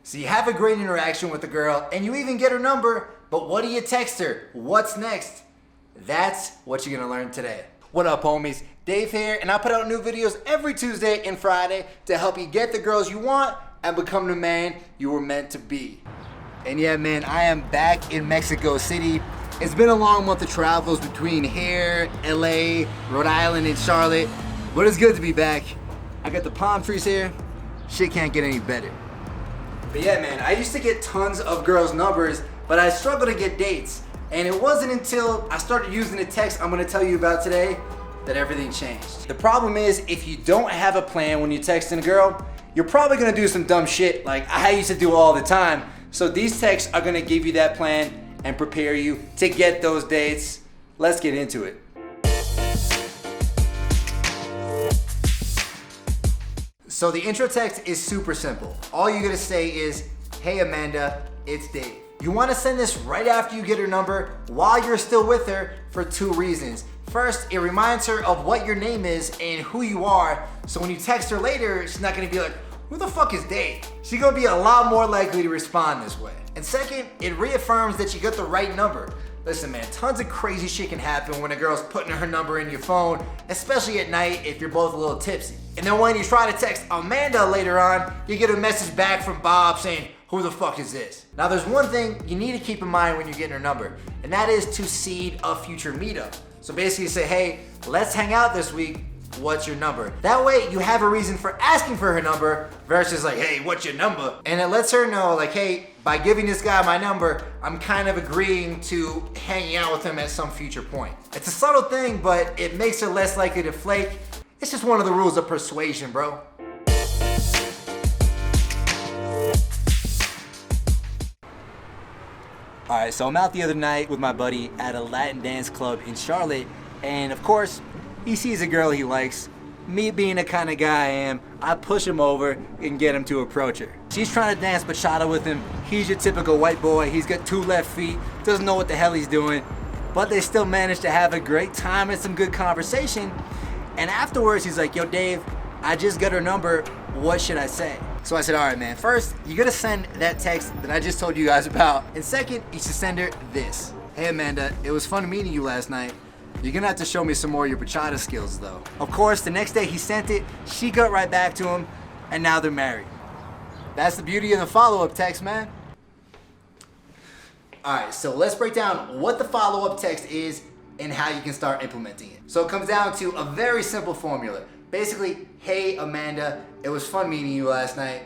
So you have a great interaction with the girl and you even get her number, but what do you text her? What's next? That's what you're gonna learn today. What up, homies? Dave here, and I put out new videos every Tuesday and Friday to help you get the girls you want and become the man you were meant to be. And yeah, man, I am back in Mexico City. It's been a long month of travels between here, LA, Rhode Island, and Charlotte, but it's good to be back. I got the palm trees here. Shit can't get any better. But yeah, man, I used to get tons of girls' numbers, but I struggled to get dates. And it wasn't until I started using the text I'm gonna tell you about today that everything changed. The problem is, if you don't have a plan when you're texting a girl, you're probably gonna do some dumb shit like I used to do all the time. So these texts are gonna give you that plan and prepare you to get those dates. Let's get into it. So the intro text is super simple. All you're gonna say is, "Hey Amanda, it's Dave." You wanna send this right after you get her number while you're still with her for two reasons. First, it reminds her of what your name is and who you are, so when you text her later, she's not gonna be like, "Who the fuck is Dave?" She's gonna be a lot more likely to respond this way. And second, it reaffirms that you got the right number. Listen, man, tons of crazy shit can happen when a girl's putting her number in your phone, especially at night if you're both a little tipsy. And then when you try to text Amanda later on, you get a message back from Bob saying, "Who the fuck is this?" Now there's one thing you need to keep in mind when you're getting her number, and that is to seed a future meetup. So basically say, "Hey, let's hang out this week. What's your number?" That way you have a reason for asking for her number versus like, "Hey, what's your number?" And it lets her know like, "Hey, by giving this guy my number, I'm kind of agreeing to hanging out with him at some future point." It's a subtle thing, but it makes her less likely to flake. It's just one of the rules of persuasion, bro. Alright, so I'm out the other night with my buddy at a Latin dance club in Charlotte, and of course, he sees a girl he likes. Me being the kind of guy I am, I push him over and get him to approach her. She's trying to dance bachata with him. He's your typical white boy. He's got two left feet, doesn't know what the hell he's doing, but they still manage to have a great time and some good conversation. And afterwards, he's like, "Yo, Dave, I just got her number. What should I say?" So I said, "All right, man, first, you gotta send that text that I just told you guys about. And second, you should send her this. Hey, Amanda, it was fun meeting you last night. You're gonna have to show me some more of your bachata skills, though." Of course, the next day he sent it, she got right back to him, and now they're married. That's the beauty of the follow-up text, man. All right, so let's break down what the follow-up text is and how you can start implementing it. So it comes down to a very simple formula. Basically, "Hey Amanda, it was fun meeting you last night,"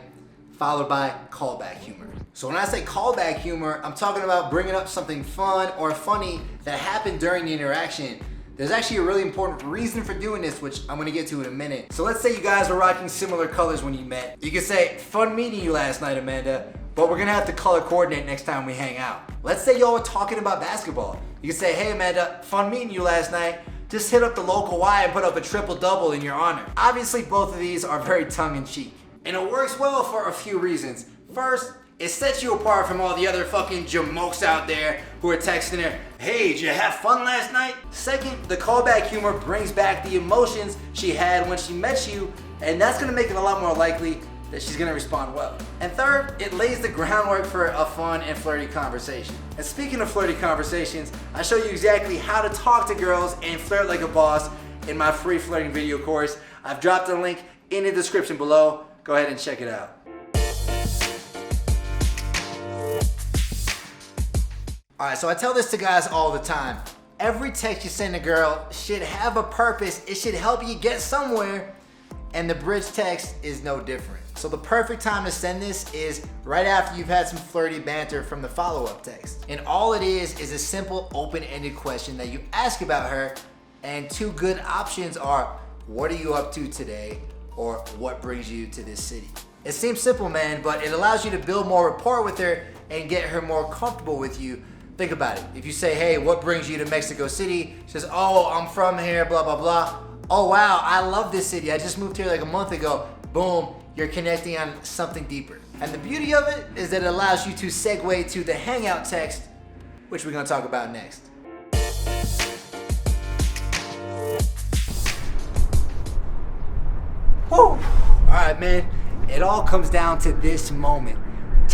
followed by callback humor. So when I say callback humor, I'm talking about bringing up something fun or funny that happened during the interaction. There's actually a really important reason for doing this, which I'm gonna get to in a minute. So let's say you guys were rocking similar colors when you met. You could say, "Fun meeting you last night, Amanda, but we're gonna have to color coordinate next time we hang out." Let's say y'all were talking about basketball. You could say, "Hey Amanda, fun meeting you last night. Just hit up the local Y and put up a triple-double in your honor." Obviously, both of these are very tongue-in-cheek. And it works well for a few reasons. First, it sets you apart from all the other fucking jamokes out there who are texting her, "Hey, did you have fun last night?" Second, the callback humor brings back the emotions she had when she met you, and that's gonna make it a lot more likely that she's gonna respond well. And third, it lays the groundwork for a fun and flirty conversation. And speaking of flirty conversations, I show you exactly how to talk to girls and flirt like a boss in my free flirting video course. I've dropped a link in the description below. Go ahead and check it out. All right, so I tell this to guys all the time. Every text you send a girl should have a purpose. It should help you get somewhere, and the bridge text is no different. So the perfect time to send this is right after you've had some flirty banter from the follow-up text. And all it is a simple open-ended question that you ask about her, and two good options are, "What are you up to today?" or "What brings you to this city?" It seems simple, man, but it allows you to build more rapport with her and get her more comfortable with you. Think about it. If you say, "Hey, what brings you to Mexico City?" She says, "Oh, I'm from here, blah, blah, blah." "Oh, wow, I love this city. I just moved here like a month ago." Boom, you're connecting on something deeper. And the beauty of it is that it allows you to segue to the Hangout text, which we're gonna talk about next. Whew. All right, man. It all comes down to this moment.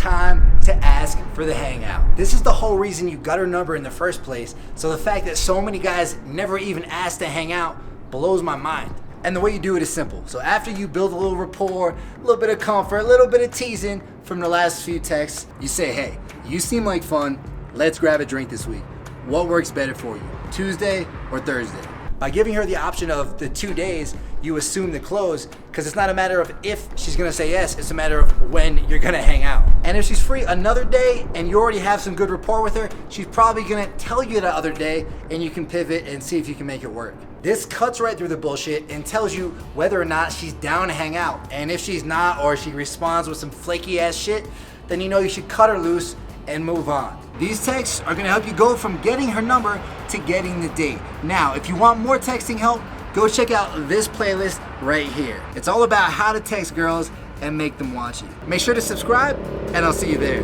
time to ask for the hangout. This is the whole reason you got her number in the first place, so the fact that so many guys never even asked to hang out blows my mind. And the way you do it is simple. So after you build a little rapport, a little bit of comfort, a little bit of teasing from the last few texts, you say, hey, you seem like fun, let's grab a drink this week. What works better for you, Tuesday or Thursday? By giving her the option of the 2 days, you assume the close, because it's not a matter of if she's gonna say yes, it's a matter of when you're gonna hang out. And if she's free another day and you already have some good rapport with her, she's probably gonna tell you the other day and you can pivot and see if you can make it work. This cuts right through the bullshit and tells you whether or not she's down to hang out. And if she's not, or she responds with some flaky ass shit, then you know you should cut her loose and move on. These texts are gonna help you go from getting her number to getting the date. Now, if you want more texting help, go check out this playlist right here. It's all about how to text girls and make them want you. Make sure to subscribe, and I'll see you there.